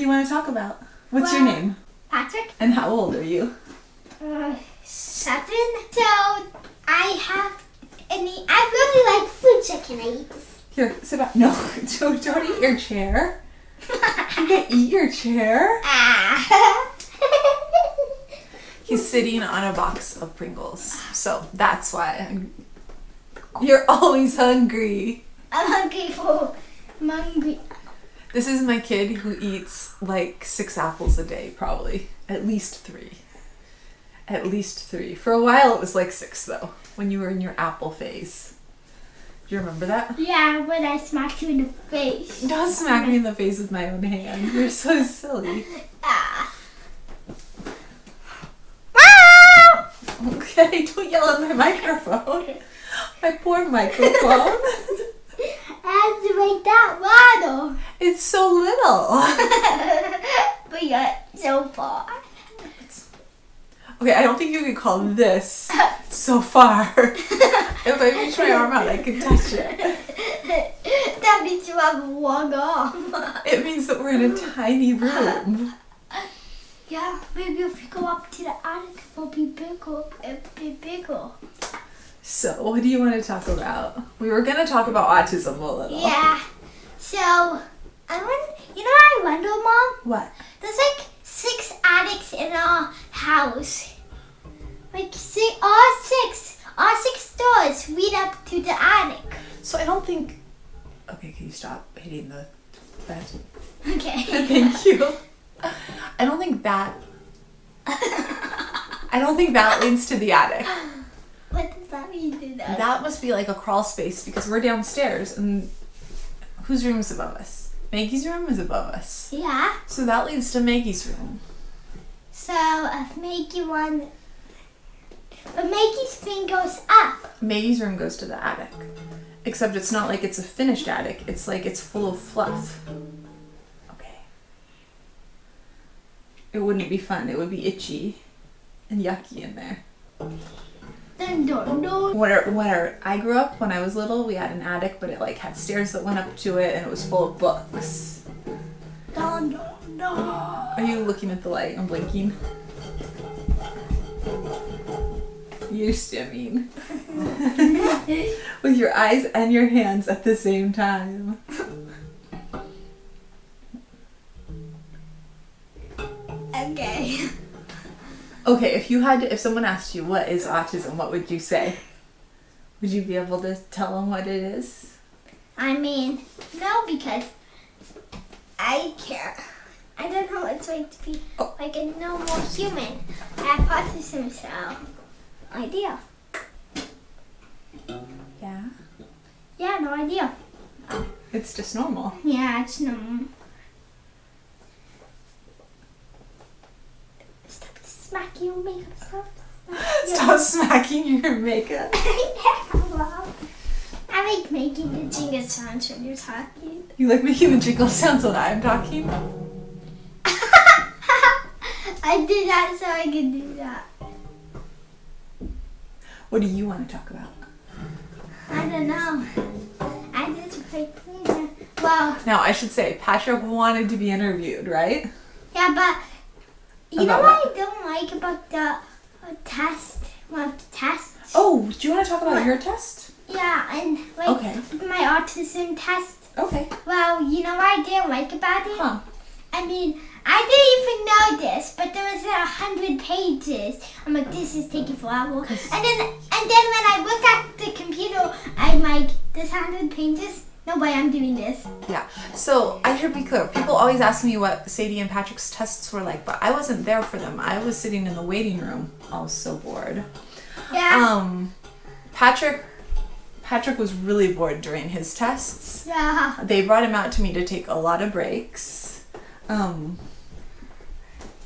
you want to talk about? What's your name? Patrick. And how old are you? 7. So I really like food, so can I eat this? Here, sit down. No, don't eat your chair. You can't eat your chair. He's sitting on a box of Pringles. So that's why you're always hungry. I'm hungry. This is my kid who eats like 6 apples a day, probably. At least 3. At least 3. For a while it was like 6 though, when you were in your apple phase. Do you remember that? Yeah, when I smacked you in the face. Don't smack me in the face with my own hand. You're so silly. Okay, don't yell at my microphone. My poor microphone. I have to make that waddle. It's so little. But you're so far. Okay, I don't think you could call this so far. If I reach my arm out, I can touch it. That means you have one arm. It means that we're in a tiny room. Yeah, maybe if you go up to the attic, it'll be bigger. It'll be bigger. So, what do you want to talk about? We were going to talk about autism a little. Yeah. So, you know what I wonder, Mom? What? There's like 6 attics in our house. Like all six doors lead up to the attic. So I don't think... Okay, can you stop hitting the bed? Okay. Thank you. I don't think that leads to the attic. What does that mean? That must be like a crawl space because we're downstairs and whose room is above us? Maggie's room is above us. Yeah. So that leads to Maggie's room. So if but Maggie's thing goes up. Maggie's room goes to the attic. Except it's not like it's a finished attic. It's like it's full of fluff. Okay. It wouldn't be fun. It would be itchy and yucky in there. Then don't. When I grew up, when I was little, we had an attic, but it like had stairs that went up to it and it was full of books. No. Are you looking at the light? I'm blinking. You're stimming. With your eyes and your hands at the same time. Okay. Okay, if someone asked you what is autism, what would you say? Would you be able to tell them what it is? I mean, no, because I care. I don't know what it's like to be like a normal human. I have autism, so idea. Yeah. Yeah, no idea. It's just normal. Yeah, it's normal. Stop smacking your makeup. Stop smacking your makeup. I like making the jingle sounds when you're talking. You like making the jingle sounds when I'm talking? I did that so I could do that. What do you want to talk about? I don't know. I just like, well. Now, I should say, Patrick wanted to be interviewed, right? Yeah, but you know what I don't like about the test? Well, the tests. Oh, do you want to talk about your test? Yeah, and like my autism test. Okay. Well, you know what I didn't like about it? Huh. I mean, I didn't even know this, but there was 100 pages. I'm like, this is taking forever. And then when I looked at the computer, I'm like, this 100 pages? No way, I'm doing this. Yeah. So I should be clear. People always ask me what Sadie and Patrick's tests were like, but I wasn't there for them. I was sitting in the waiting room. I was so bored. Yeah. Patrick was really bored during his tests. Yeah. They brought him out to me to take a lot of breaks.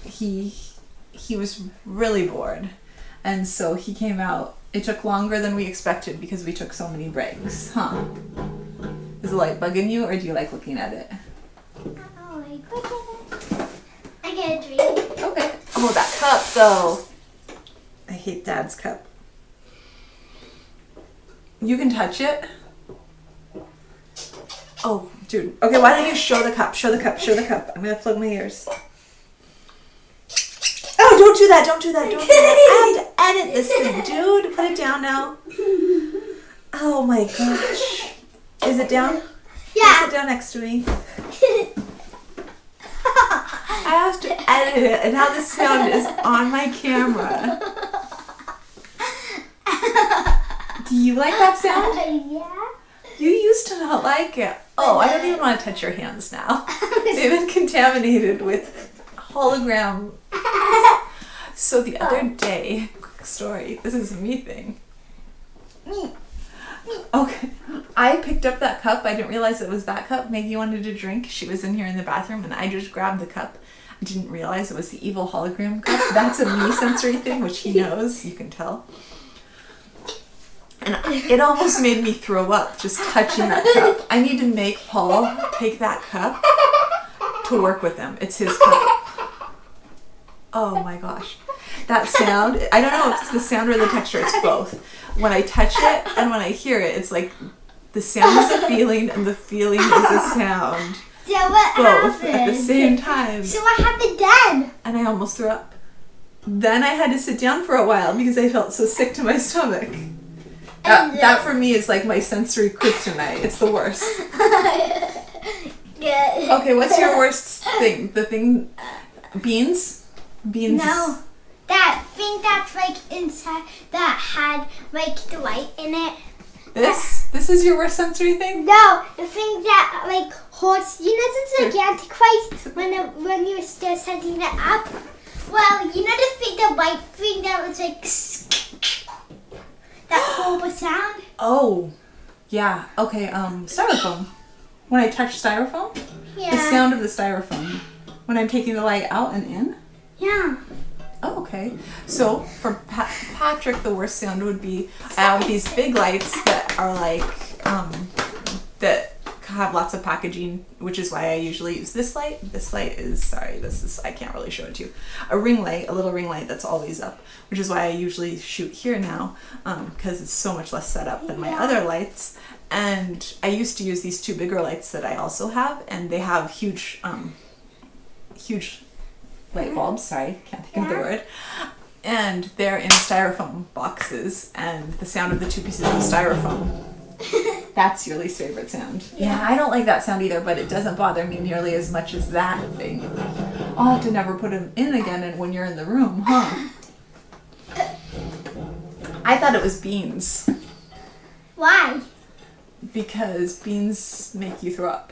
He was really bored, and so he came out. It took longer than we expected because we took so many breaks. Huh? Is the light bugging you, or do you like looking at it? Oh, look at it. I get a drink. Okay. Oh, that cup though. I hate Dad's cup. You can touch it. Oh, Dude, okay, why don't you show the cup? Show the cup. Show the cup. I'm gonna plug my ears. Oh, don't do that. Don't do that. Don't do that. I have to edit this thing, dude. Put it down now. Oh my gosh. Is it down? Yeah. Sit down next to me. I have to edit it, and now the sound is on my camera. Do you like that sound? Yeah. You used to not like it. Oh, I don't even want to touch your hands now. They've been contaminated with hologram. So the other day, quick story, this is a me thing. Okay, I picked up that cup. I didn't realize it was that cup. Maggie wanted to drink. She was in here in the bathroom, and I just grabbed the cup. I didn't realize it was the evil hologram cup. That's a me sensory thing, which he knows. You can tell. And it almost made me throw up just touching that cup. I need to make Paul take that cup to work with him. It's his cup. Oh my gosh. That sound, I don't know if it's the sound or the texture, it's both. When I touch it and when I hear it, it's like the sound is a feeling and the feeling is a sound. So what Both happened? at the same time. So what happened then? And I almost threw up. Then I had to sit down for a while because I felt so sick to my stomach. That for me is like my sensory kryptonite. It's the worst. Okay, what's your worst thing? The thing, beans? Beans. No, that thing that's like inside that had like the light in it. This is your worst sensory thing? No, the thing that like holds. You know the gigantic Christ when you were still setting it up. Well, you know the white thing that was like that horrible sound. Oh, yeah. Okay. Styrofoam. When I touch styrofoam, Yeah. the sound of the styrofoam. When I'm taking the light out and in. Yeah. Oh, okay. So for Patrick, the worst sound would be I have these big lights that are like that have lots of packaging, which is why I usually use this light. This light is I can't really show it to you. A ring light, a little ring light that's always up, which is why I usually shoot here now because it's so much less set up than my other lights. And I used to use these two bigger lights that I also have, and they have huge light bulbs, sorry, can't think of the word. And they're in styrofoam boxes, and the sound of the two pieces of styrofoam. That's your least favorite sound. Yeah, I don't like that sound either, but it doesn't bother me nearly as much as that thing. I'll have to never put them in again and when you're in the room, huh? I thought it was beans. Why? Because beans make you throw up.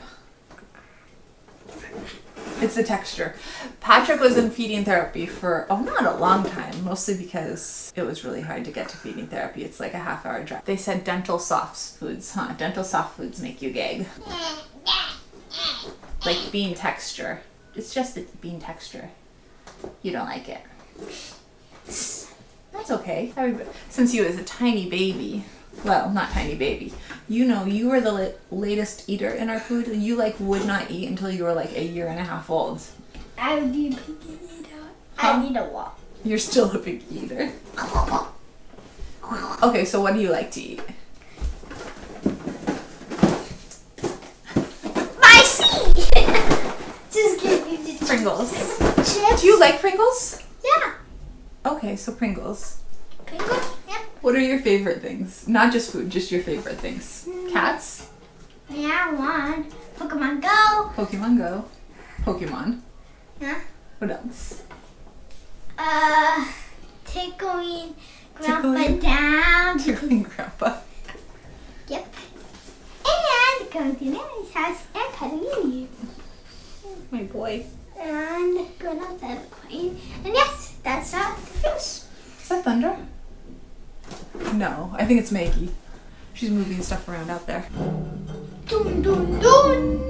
It's the texture. Patrick was in feeding therapy for, not a long time, mostly because it was really hard to get to feeding therapy. It's like a half-hour drive. They said dental soft foods, huh? Dental soft foods make you gag. Like bean texture. It's just the bean texture. You don't like it. That's okay. Since you was a tiny baby, well, not tiny baby, you were the latest eater in our food. You would not eat until you were like a year and a half old. I would be a big eater. Huh? I need a walk. You're still a big eater. Okay, so what do you like to eat? My seed! Just kidding. Pringles. Chips? Do you like Pringles? Yeah. Okay, so Pringles. Pringles? Yeah. What are your favorite things? Not just food, just your favorite things. Cats? Yeah, one. Pokemon Go. Pokemon Go. Pokemon. Yeah. What else? Tickling Grandpa Tickling? down. Tickling Grandpa. Yep. And going to Nanny's house and petting you. My boy. And going outside the plane. And yes, that's the fish. Is that Thunder? No, I think it's Maggie. She's moving stuff around out there. Dun dun dun.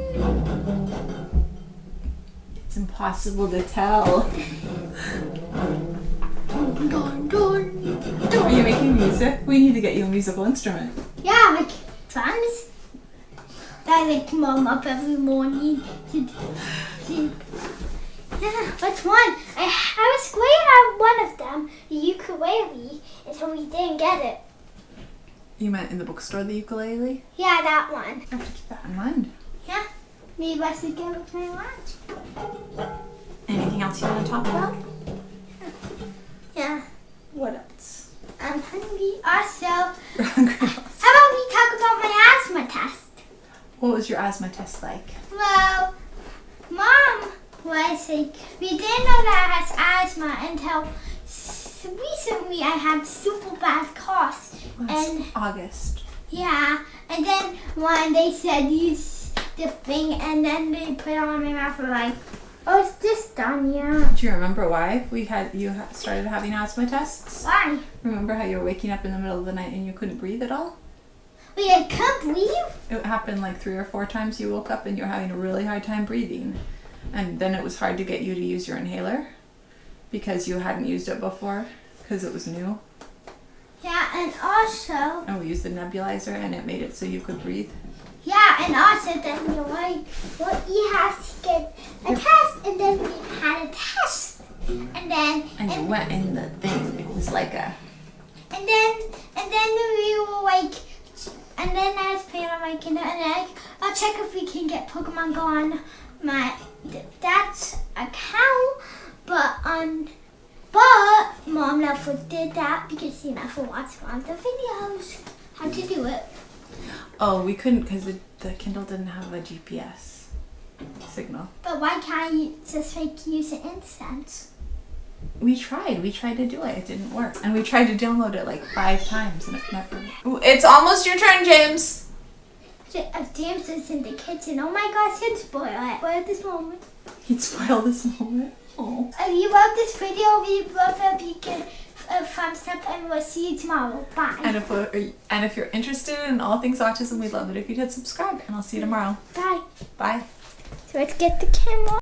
It's impossible to tell. Dun dun dun. Are you making music? We need to get you a musical instrument. Yeah, like drums. That I like mom up every morning. Yeah, which one? I was going to have one of them, the ukulele, until we didn't get it. You meant in the bookstore, the ukulele? Yeah, that one. I have to keep that in mind. Yeah. maybe I should get with my lunch. Anything else you want to talk about? Yeah. What else? I'm hungry. Also, You're hungry. how about we talk about my asthma test? What was your asthma test like? Well, Mom was like, we didn't know that I had asthma until recently I had super bad cough. Last And August. yeah, and then when they said use the thing and then they put it on my mouth and like, oh, it's just done, yeah. Do you remember why you started having asthma tests? Why? Remember how you were waking up in the middle of the night and you couldn't breathe at all? Wait, I can't breathe? It happened like 3 or 4 times you woke up and you were having a really hard time breathing. And then it was hard to get you to use your inhaler because you hadn't used it before because it was new. Yeah, and also, And we used the nebulizer and it made it so you could breathe. yeah, and also then you're like, well, you have to get a test, and then we had a test. And then, And you went in the thing. It was like a... and then we were like, and then I was playing on my Kindle, and then I'll check if we can get Pokemon Go on my dad's account, but Mom never did that because she never watched one of the videos how to do it. Oh, we couldn't because the Kindle didn't have a GPS signal. But why can't you just like use it instant? We tried to do it. It didn't work. And we tried to download it like 5 times and it never... Ooh, it's almost your turn, James. If James is in the kitchen, oh my gosh, he'd spoil it. Spoil this moment. He'd spoil this moment. Oh. If you love this video, we love a beacon, a thumbs up, and we'll see you tomorrow. Bye. And if you're interested in all things autism, we'd love it if you'd hit subscribe. And I'll see you tomorrow. Bye. Bye. So let's get the camera.